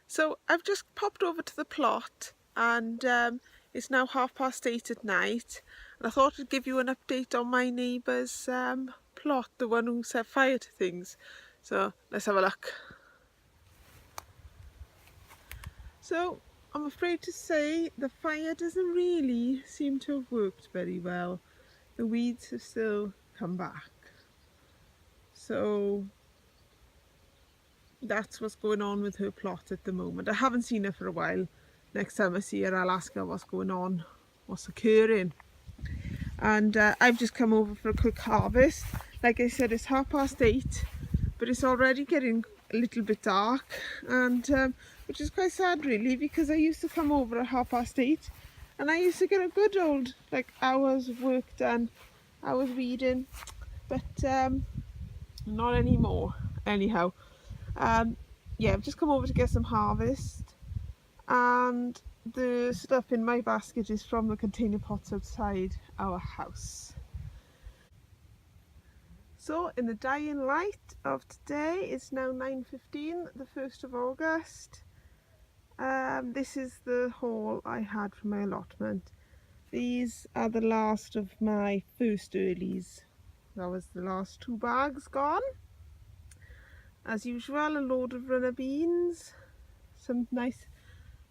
So I've just popped over to the plot and it's now 8:30 at night, and I thought I'd give you an update on my neighbour's plot, the one who set fire to things. So let's have a look. So I'm afraid to say the fire doesn't really seem to have worked very well. The weeds have still come back. So that's what's going on with her plot at the moment. I haven't seen her for a while. Next time I see her, I'll ask her what's going on, what's occurring. And I've just come over for a quick harvest. Like I said, it's 8:30, but it's already getting a little bit dark, and which is quite sad really, because I used to come over at 8:30 and I used to get a good old hours of work done, hours weeding, but not anymore. Anyhow, yeah, I've just come over to get some harvest, and the stuff in my basket is from the container pots outside our house. So in the dying light of today, it's now 9:15, the 1st of August. This is the haul I had from my allotment. These are the last of my first earlies. That was the last 2 bags gone. As usual, a load of runner beans, some nice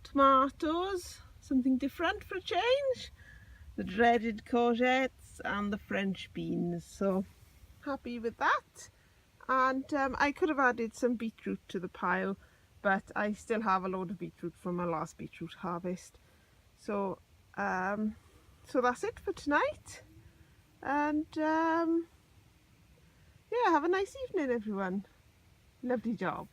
tomatoes, something different for a change, the dreaded courgettes and the French beans. So happy with that. And I could have added some beetroot to the pile, but I still have a load of beetroot from my last beetroot harvest. So so that's it for tonight, and yeah, have a nice evening everyone. Lovely job.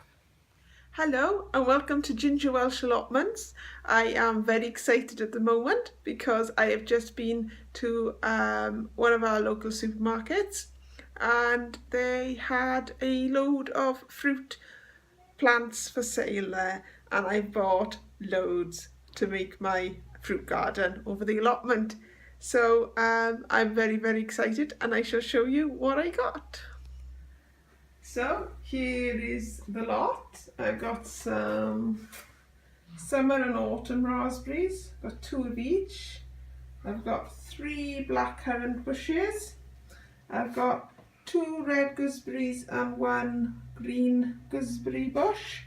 Hello and welcome to Ginger Welsh Allotments. I am very excited at the moment because I have just been to one of our local supermarkets, and they had a load of fruit plants for sale there, and I bought loads to make my fruit garden over the allotment. So I'm very excited, and I shall show you what I got. So here is the lot. I've got some summer and autumn raspberries, got 2 of each. I've got 3 blackcurrant bushes. I've got 2 red gooseberries and 1 green gooseberry bush.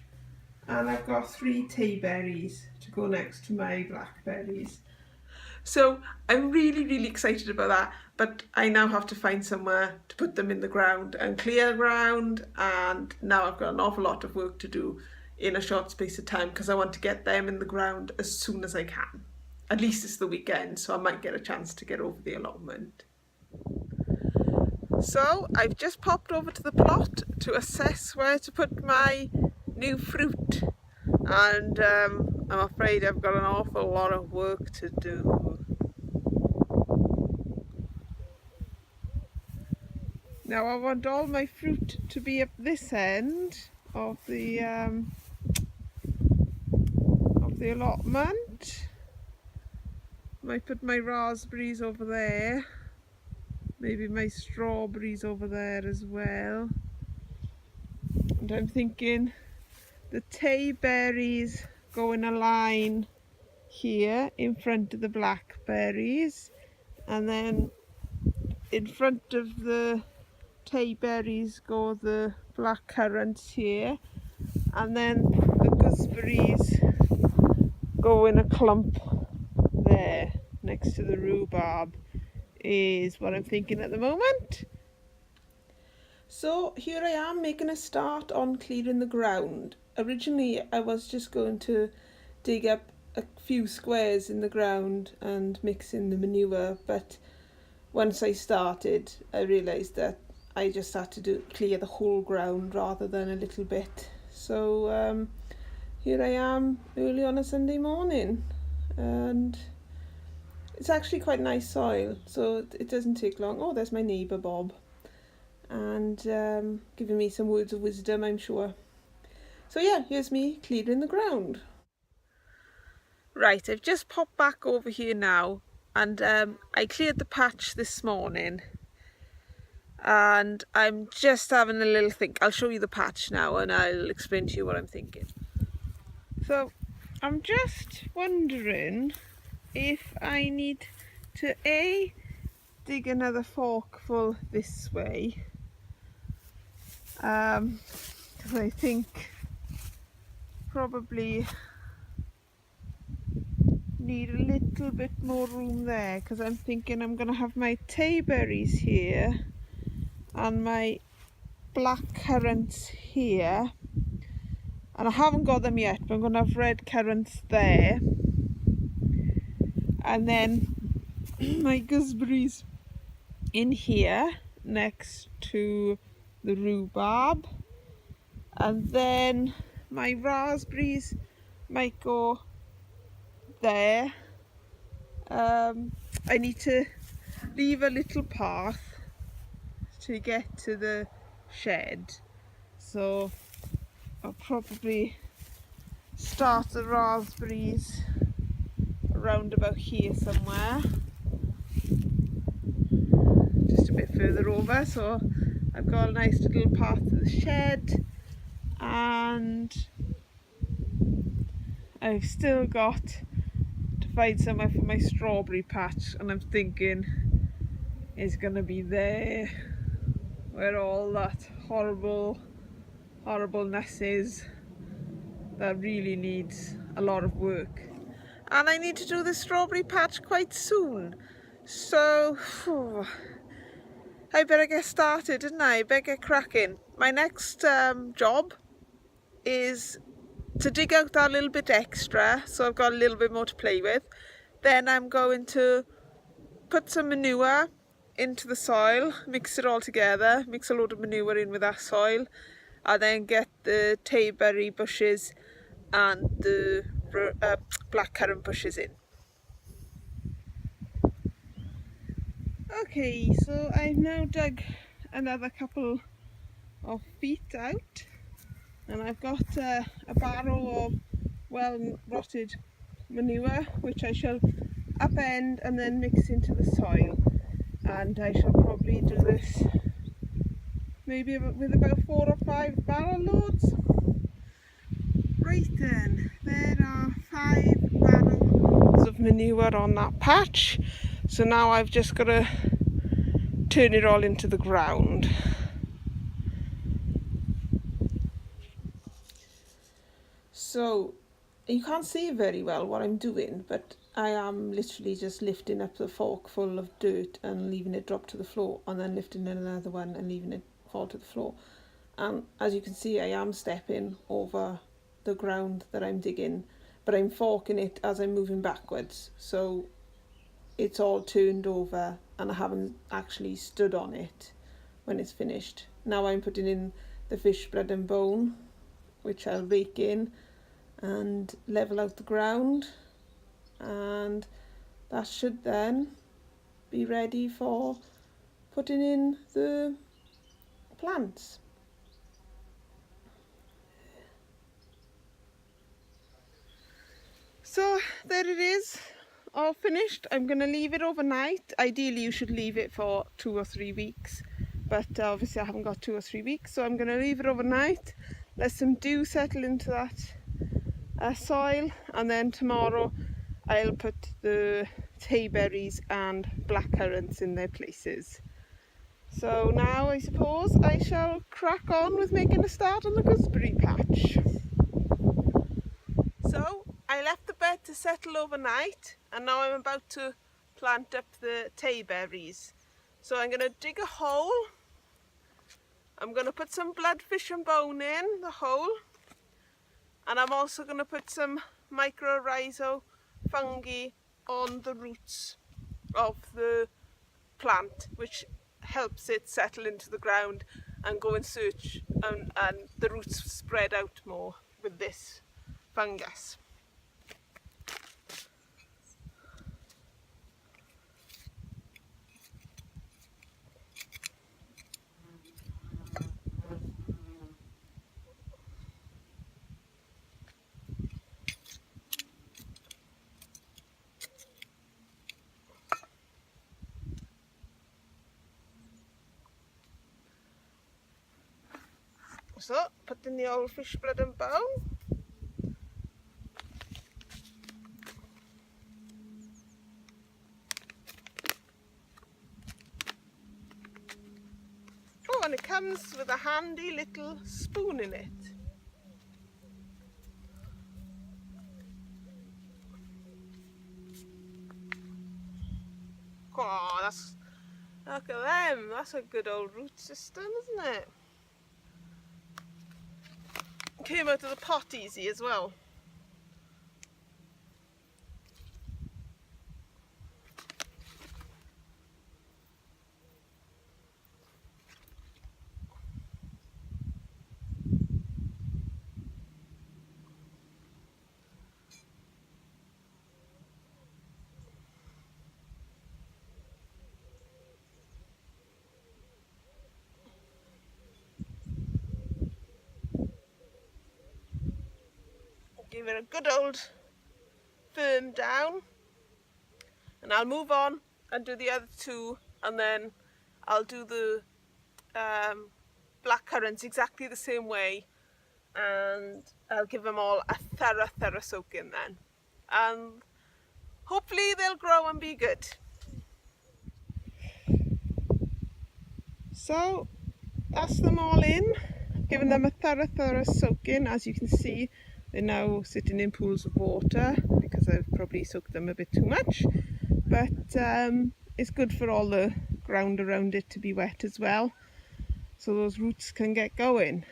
And I've got 3 tayberries to go next to my blackberries. So I'm really excited about that, but I now have to find somewhere to put them in the ground and clear the ground, and now I've got an awful lot of work to do in a short space of time because I want to get them in the ground as soon as I can. At least it's the weekend, so I might get a chance to get over the allotment. So I've just popped over to the plot to assess where to put my new fruit, and I'm afraid I've got an awful lot of work to do. Now I want all my fruit to be up this end of the allotment. Might put my raspberries over there, maybe my strawberries over there as well. And I'm thinking the tayberries go in a line here in front of the blackberries, and then in front of the tayberries go the blackcurrants here, and then the gooseberries go in a clump there next to the rhubarb, is what I'm thinking at the moment. So here I am making a start on clearing the ground. Originally I was just going to dig up a few squares in the ground and mix in the manure, but once I started I realised that I just had to clear the whole ground rather than a little bit. So here I am early on a Sunday morning, and it's actually quite nice soil, so it doesn't take long. Oh, there's my neighbour Bob, and giving me some words of wisdom, I'm sure. So yeah, here's me clearing the ground. Right, I've just popped back over here now, and I cleared the patch this morning, and I'm just having a little think. I'll show you the patch now and I'll explain to you what I'm thinking. So I'm just wondering if I need to dig another forkful this way, because I think probably need a little bit more room there, because I'm thinking I'm going to have my tayberries here and my black currants here, and I haven't got them yet, but I'm going to have red currants there, and then my gooseberries in here next to the rhubarb, and then my raspberries might go there. I need to leave a little path to get to the shed, so I'll probably start the raspberries around about here somewhere, just a bit further over, so I've got a nice little path to the shed, and I've still got to find somewhere for my strawberry patch, and I'm thinking it's gonna be there where all that horribleness is that really needs a lot of work. And I need to do the strawberry patch quite soon, so I better get started, didn't I? Better get cracking. My next job is to dig out that little bit extra, so I've got a little bit more to play with. Then I'm going to put some manure into the soil, mix it all together, mix a load of manure in with that soil, and then get the tayberry bushes and the blackcurrant bushes in. Okay, so I've now dug another couple of feet out, and I've got a barrow of well rotted manure which I shall upend and then mix into the soil, and I shall probably do this maybe with about 4 or 5 barrel loads. Right then, there are 5 barrel loads of manure on that patch, so now I've just got to turn it all into the ground. So you can't see very well what I'm doing, but I am literally just lifting up the fork full of dirt and leaving it drop to the floor, and then lifting another one and leaving it fall to the floor. And as you can see, I am stepping over the ground that I'm digging, but I'm forking it as I'm moving backwards, so it's all turned over and I haven't actually stood on it when it's finished. Now I'm putting in the fish blood and bone, which I'll rake in and level out the ground, and that should then be ready for putting in the plants. So there it is, all finished. I'm going to leave it overnight. Ideally you should leave it for 2 or 3 weeks, but obviously I haven't got 2 or 3 weeks, so I'm going to leave it overnight, let some dew settle into that soil, and then tomorrow I'll put the tayberries and blackcurrants in their places. So now I suppose I shall crack on with making a start on the gooseberry patch. So I left the bed to settle overnight, and now I'm about to plant up the tayberries. So I'm going to dig a hole. I'm going to put some blood, fish and bone in the hole, and I'm also going to put some mycorrhizal fungi on the roots of the plant, which helps it settle into the ground and go in search, and the roots spread out more with this fungus. So, put in the old fish blood and bone. comes with a handy little spoon in it. Oh, look at them. That's a good old root system, isn't it? Came out of the pot easy as well. Give it a good old firm down, and I'll move on and do the other two, and then I'll do the black currants exactly the same way, and I'll give them all a thorough soak in then, and hopefully they'll grow and be good. So that's them all in, giving them a thorough soak in. As you can see, they're now sitting in pools of water because I've probably soaked them a bit too much, but it's good for all the ground around it to be wet as well, so those roots can get going.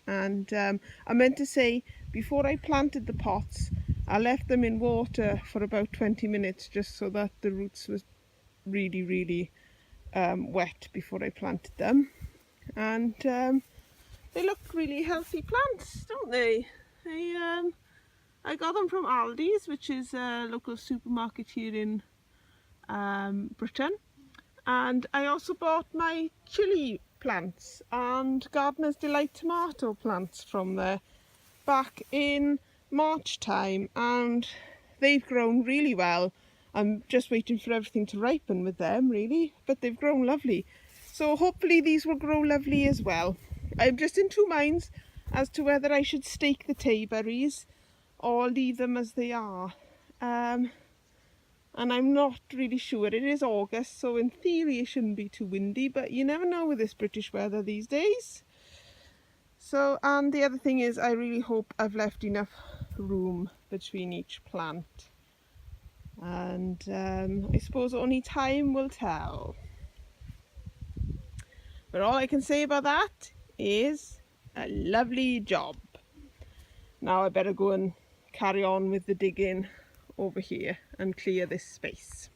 And I meant to say, before I planted the pots, I left them in water for about 20 minutes just so that the roots was really wet before I planted them. And they look really healthy plants, don't they? I got them from Aldi's, which is a local supermarket here in Britain. And I also bought my chilli plants and Gardener's Delight tomato plants from there back in March time, and they've grown really well. I'm just waiting for everything to ripen with them really, but they've grown lovely. So hopefully these will grow lovely as well. I'm just in two minds as to whether I should stake the tayberries or leave them as they are. And I'm not really sure. It is August, so in theory it shouldn't be too windy, but you never know with this British weather these days. So, and the other thing is, I really hope I've left enough room between each plant. And I suppose only time will tell. But all I can say about that is a lovely job. Now I better go and carry on with the digging over here and clear this space.